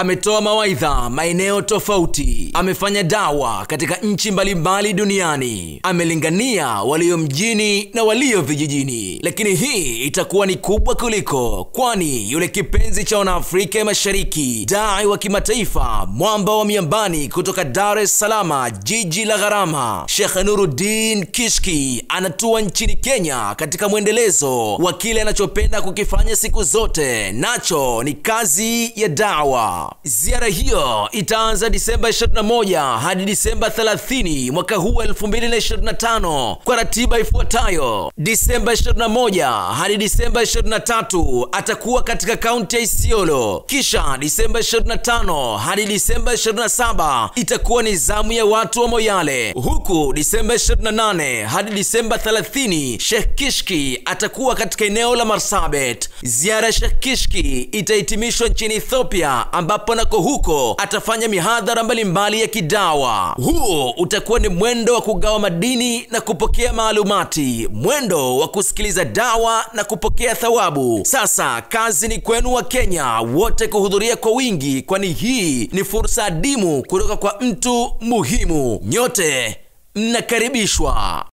ametoa mawaidha maeneo tofauti, amefanya dawa katika nchi mbalimbali duniani, amelingania walio mjini na walio vijijini. Lakini hii itakuwa ni kubwa kuliko, kwani yule kipenzi cha Wanaafrika ya Mashariki, dai wa kimataifa, mwamba wa miambani kutoka Dar es Salaam, jiji la gharama, Sheikh Nuruddin Kishki anatua nchini Kenya katika mwendelezo wa kile anachopenda kukifanya siku zote, nacho ni kazi ya dawa. Ziara hiyo itaanza Disemba 21 hadi Disemba 30 mwaka huu 2025 kwa ratiba ifuatayo. Disemba 21 hadi Disemba 23 atakuwa katika kaunti ya Isiolo. Kisha Disemba 25 hadi Disemba 27 itakuwa ni zamu ya watu wa Moyale. Huku Disemba 28 hadi Disemba 30 Sheikh Kishki atakuwa katika eneo la Marsabit. Ziara ya Sheikh Kishki itahitimishwa nchini Ethiopia, ambapo nako huko atafanya mihadhara mbalimbali ya kidawa. Huo utakuwa ni mwendo wa kugawa madini na kupokea maalumati, mwendo wa kusikiliza dawa na kupokea thawabu. Sasa kazi ni kwenu wa Kenya wote kuhudhuria kwa wingi, kwani hii ni fursa adimu kutoka kwa mtu muhimu. Nyote mnakaribishwa.